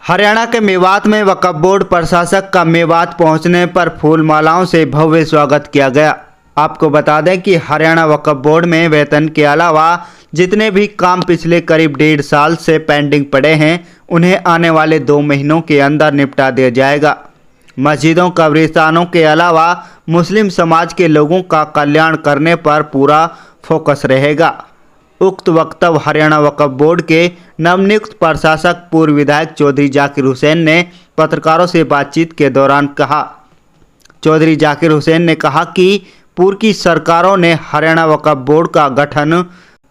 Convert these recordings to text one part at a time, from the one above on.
हरियाणा के मेवात में वक्फ बोर्ड प्रशासक का मेवात पहुंचने पर फूल मालाओं से भव्य स्वागत किया गया। आपको बता दें कि हरियाणा वक्फ बोर्ड में वेतन के अलावा जितने भी काम पिछले करीब 1.5 साल से पेंडिंग पड़े हैं उन्हें आने वाले 2 महीनों के अंदर निपटा दिया जाएगा। मस्जिदों कब्रिस्तानों के अलावा मुस्लिम समाज के लोगों का कल्याण करने पर पूरा फोकस रहेगा। उक्त वक्तव्य हरियाणा वक्फ बोर्ड के नवनियुक्त प्रशासक पूर्व विधायक चौधरी जाकिर हुसैन ने पत्रकारों से बातचीत के दौरान कहा। चौधरी जाकिर हुसैन ने कहा कि पूर्व की सरकारों ने हरियाणा वक्फ बोर्ड का गठन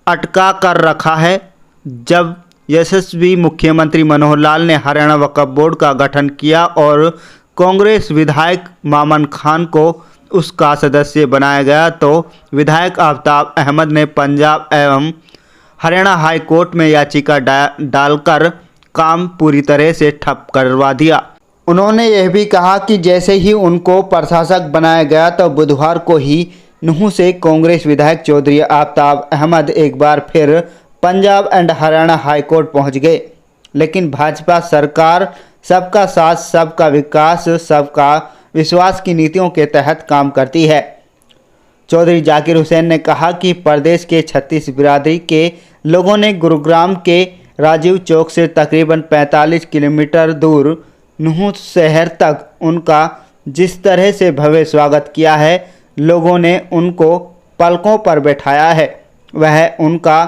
अटका कर रखा है। जब यशस्वी मुख्यमंत्री मनोहर लाल ने हरियाणा वक्फ बोर्ड का गठन किया और कांग्रेस विधायक मामन खान को उसका सदस्य बनाया गया तो विधायक आफ्ताब अहमद ने पंजाब एवं हरियाणा हाई कोर्ट में याचिका डालकर काम पूरी तरह से ठप करवा दिया। उन्होंने यह भी कहा कि जैसे ही उनको प्रशासक बनाया गया तो बुधवार को ही नूंह से कांग्रेस विधायक चौधरी आफ्ताब अहमद एक बार फिर Punjab and Haryana high court पहुंच गए। लेकिन भाजपा सरकार सबका साथ, सबका विकास, सबका विश्वास की नीतियों के तहत काम करती है। चौधरी जाकिर हुसैन ने कहा कि प्रदेश के 36 बिरादरी के लोगों ने गुरुग्राम के राजीव चौक से तकरीबन 45 किलोमीटर दूर नूंह शहर तक उनका जिस तरह से भव्य स्वागत किया है, लोगों ने उनको पलकों पर बैठाया है, वह उनका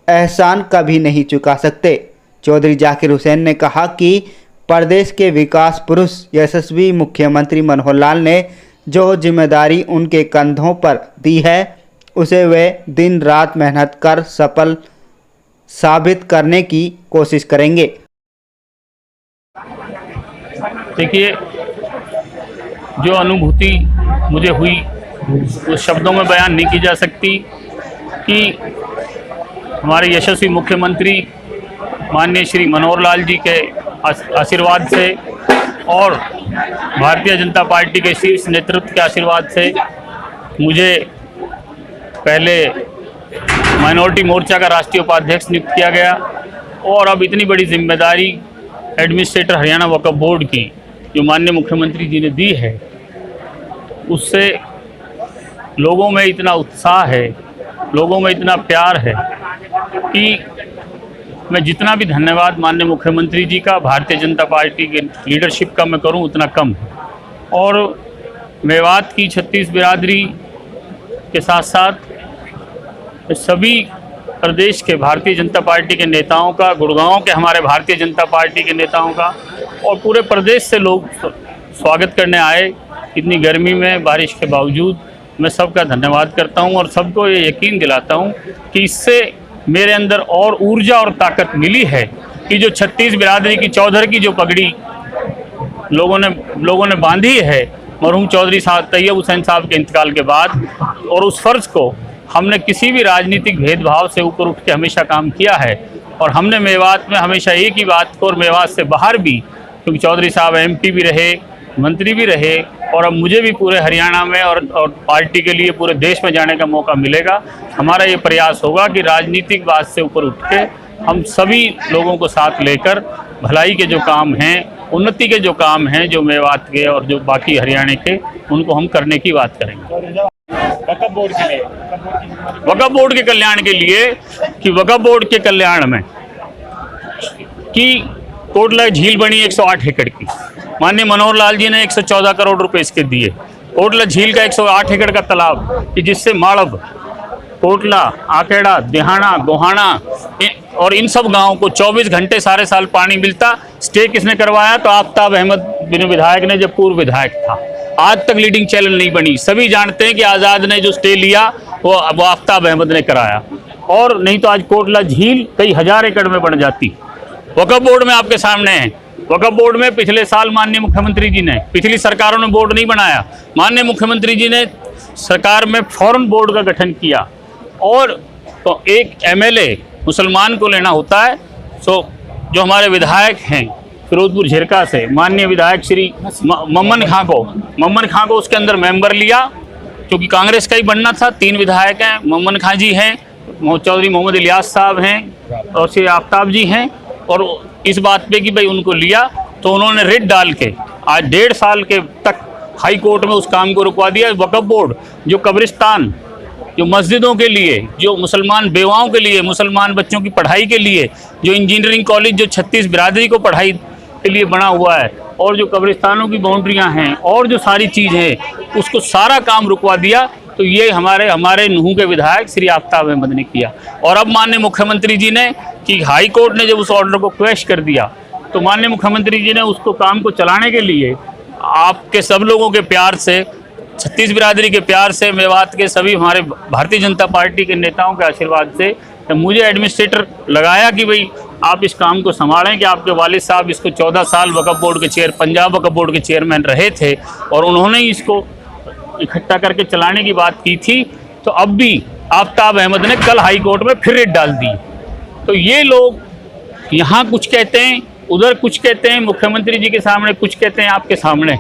एहसान कभी नहीं चुका सकते। चौधरी जाकिर हुसैन ने कहा कि प्रदेश के विकास पुरुष यशस्वी मुख्यमंत्री मनोहर लाल ने जो जिम्मेदारी उनके कंधों पर दी है उसे वे दिन रात मेहनत कर सफल साबित करने की कोशिश करेंगे। देखिए, जो अनुभूति मुझे हुई वो शब्दों में बयान नहीं की जा सकती कि हमारे यशस्वी मुख्यमंत्री माननीय श्री मनोहर लाल जी के आशीर्वाद से और भारतीय जनता पार्टी के शीर्ष नेतृत्व के आशीर्वाद से मुझे पहले माइनॉरिटी मोर्चा का राष्ट्रीय उपाध्यक्ष नियुक्त किया गया और अब इतनी बड़ी जिम्मेदारी एडमिनिस्ट्रेटर हरियाणा वक्फ बोर्ड की जो माननीय मुख्यमंत्री जी ने दी है, उससे लोगों में इतना उत्साह है, लोगों में इतना प्यार है कि मैं जितना भी धन्यवाद माननीय मुख्यमंत्री जी का, भारतीय जनता पार्टी के लीडरशिप का मैं करूं उतना कम है। और मेवात की 36 बिरादरी के साथ साथ सभी प्रदेश के भारतीय जनता पार्टी के नेताओं का, गुड़गांव के हमारे भारतीय जनता पार्टी के नेताओं का और पूरे प्रदेश से लोग स्वागत करने आए। इतनी गर्मी में, बारिश के बावजूद मैं सबका धन्यवाद करता हूं और सबको ये यकीन दिलाता हूं कि इससे मेरे अंदर और ऊर्जा और ताकत मिली है कि जो 36 बिरादरी की चौधर की जो पगड़ी लोगों ने बांधी है मरहूम चौधरी साहब तैयब हुसैन साहब के इंतकाल के बाद, और उस फ़र्ज़ को हमने किसी भी राजनीतिक भेदभाव से ऊपर उठ के हमेशा काम किया है। और हमने मेवात में हमेशा एक ही बात को, और मेवात से बाहर भी, क्योंकि चौधरी साहब MP भी रहे, मंत्री भी रहे और अब मुझे भी पूरे हरियाणा में और पार्टी के लिए पूरे देश में जाने का मौका मिलेगा। हमारा ये प्रयास होगा कि राजनीतिक बात से ऊपर उठ के हम सभी लोगों को साथ लेकर भलाई के जो काम हैं, उन्नति के जो काम हैं, जो मेवात के और जो बाकी हरियाणा के, उनको हम करने की बात करेंगे। वक्फ बोर्ड के लिए, वक्फ बोर्ड के कल्याण के लिए कि वक्फ बोर्ड के कल्याण में कि कोटला झील बनी 108 एकड़ की, माननीय मनोहर लाल जी ने 114 करोड़ रुपए इसके दिए। कोटला झील का 108 एकड़ का तालाब कि जिससे माड़व, कोटला, आकेड़ा, देहाना, गोहाना और इन सब गांवों को 24 घंटे सारे साल पानी मिलता। स्टे किसने करवाया? तो आफ्ताब अहमद विधायक ने, जब पूर्व विधायक था। आज तक लीडिंग चैनल नहीं बनी। सभी जानते हैं कि आज़ाद ने जो स्टे लिया वो आफ्ताब अहमद ने कराया, और नहीं तो आज कोटला झील कई हजार एकड़ में बन जाती। वक्फ बोर्ड में आपके सामने है, वक्फ बोर्ड में पिछले साल माननीय मुख्यमंत्री जी ने, पिछली सरकारों ने बोर्ड नहीं बनाया, माननीय मुख्यमंत्री जी ने सरकार में फौरन बोर्ड का गठन किया। और तो एक MLA मुसलमान को लेना होता है, सो जो हमारे विधायक हैं फिरोजपुर झिरका से, माननीय विधायक श्री मम्मन खां को उसके अंदर मेंबर लिया, क्योंकि कांग्रेस का ही बनना था। 3 विधायक हैं, मम्मन खां जी हैं, चौधरी मोहम्मद इलियास साहब हैं और श्री आफ्ताब जी हैं। और इस बात पे कि भाई उनको लिया, तो उन्होंने रिट डाल के आज 1.5 साल के तक हाई कोर्ट में उस काम को रुकवा दिया। वक्फ बोर्ड जो कब्रिस्तान, जो मस्जिदों के लिए, जो मुसलमान बेवाओं के लिए, मुसलमान बच्चों की पढ़ाई के लिए, जो इंजीनियरिंग कॉलेज जो 36 बिरादरी को पढ़ाई के लिए बना हुआ है, और जो कब्रिस्तानों की बाउंड्रियां हैं और जो सारी चीज़ हैं, उसको सारा काम रुकवा दिया। तो ये हमारे नूह के विधायक श्री आफ्ताब अहमद ने किया। और अब माननीय मुख्यमंत्री जी ने कि हाई कोर्ट ने जब उस ऑर्डर को क्वेश कर दिया, तो माननीय मुख्यमंत्री जी ने उसको काम को चलाने के लिए आपके सब लोगों के प्यार से, 36 बिरादरी के प्यार से, मेवात के सभी हमारे भारतीय जनता पार्टी के नेताओं के आशीर्वाद से तो मुझे एडमिनिस्ट्रेटर लगाया कि भाई आप इस काम को संभालें, कि आपके वालिद साहब इसको 14 साल वक्फ बोर्ड के पंजाब वक्फ बोर्ड के चेयरमैन रहे थे और उन्होंने ही इसको इकट्ठा करके चलाने की बात की थी। तो अब भी आफ्ताब अहमद ने कल हाई कोर्ट में फिर रेट डाल दी। तो ये लोग यहाँ कुछ कहते हैं, उधर कुछ कहते हैं, मुख्यमंत्री जी के सामने कुछ कहते हैं, आपके सामने,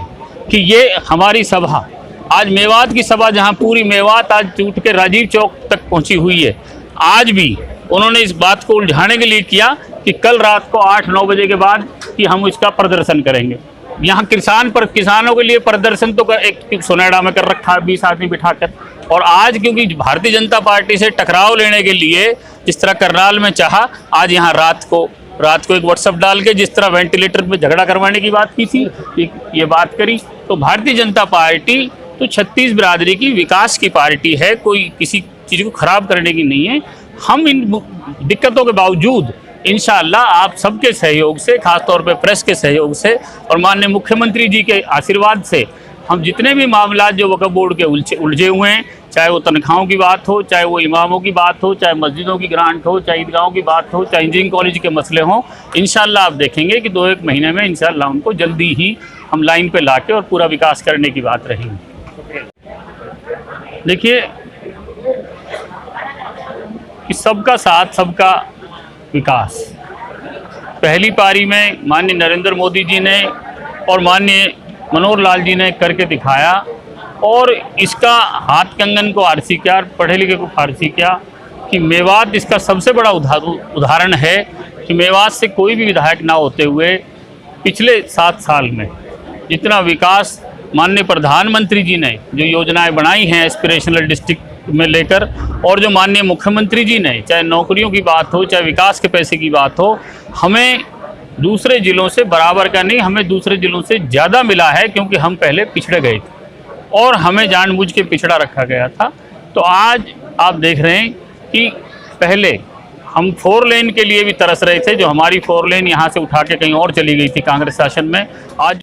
कि ये हमारी सभा, आज मेवात की सभा जहाँ पूरी मेवात आज टूट के राजीव चौक तक पहुँची हुई है, आज भी उन्होंने इस बात को उलझाने के लिए किया कि कल रात को 8-9 बजे के बाद कि हम इसका प्रदर्शन करेंगे। यहाँ किसानों के लिए प्रदर्शन तो एक सोनेडा में कर रखा है 20 आदमी बिठाकर, और आज क्योंकि भारतीय जनता पार्टी से टकराव लेने के लिए जिस तरह करनाल में चाहा, आज यहाँ रात को एक व्हाट्सएप डाल के जिस तरह वेंटिलेटर में झगड़ा करवाने की बात की थी, ये बात करी। तो भारतीय जनता पार्टी तो 36 बिरादरी की विकास की पार्टी है, कोई किसी चीज़ को खराब करने की नहीं है। हम इन दिक्कतों के बावजूद इंशाअल्लाह आप सबके सहयोग से, खासतौर पे प्रेस के सहयोग से और माननीय मुख्यमंत्री जी के आशीर्वाद से, हम जितने भी मामला जो वक्फ बोर्ड के उलझे हुए हैं, चाहे वो तनख्वाहों की बात हो, चाहे वो इमामों की बात हो, चाहे मस्जिदों की ग्रांट हो, चाहे ईदगाहों की बात हो, चाहे इंजीनियरिंग कॉलेज के मसले हों, इंशाअल्लाह आप देखेंगे कि 2-1 महीने में इंशाअल्लाह उनको जल्दी ही हम लाइन पे लाके और पूरा विकास करने की बात रहेगी। देखिए कि सबका साथ, सबका विकास, पहली पारी में माननीय नरेंद्र मोदी जी ने और माननीय मनोहर लाल जी ने करके दिखाया, और इसका हाथ कंगन को आरसी क्या, पढ़े लिखे को फारसी क्या, कि मेवात इसका सबसे बड़ा उदाहरण है कि मेवात से कोई भी विधायक ना होते हुए पिछले 7 साल में जितना विकास माननीय प्रधानमंत्री जी ने जो योजनाएं बनाई हैं एस्पिरेशनल डिस्ट्रिक्ट में लेकर, और जो माननीय मुख्यमंत्री जी ने, चाहे नौकरियों की बात हो, चाहे विकास के पैसे की बात हो, हमें दूसरे ज़िलों से बराबर का नहीं, हमें दूसरे ज़िलों से ज़्यादा मिला है, क्योंकि हम पहले पिछड़े गए थे और हमें जानबूझ के पिछड़ा रखा गया था। तो आज आप देख रहे हैं कि पहले हम 4 लेन के लिए भी तरस रहे थे, जो हमारी 4 लेन यहाँ से उठा के कहीं और चली गई थी कांग्रेस शासन में। आज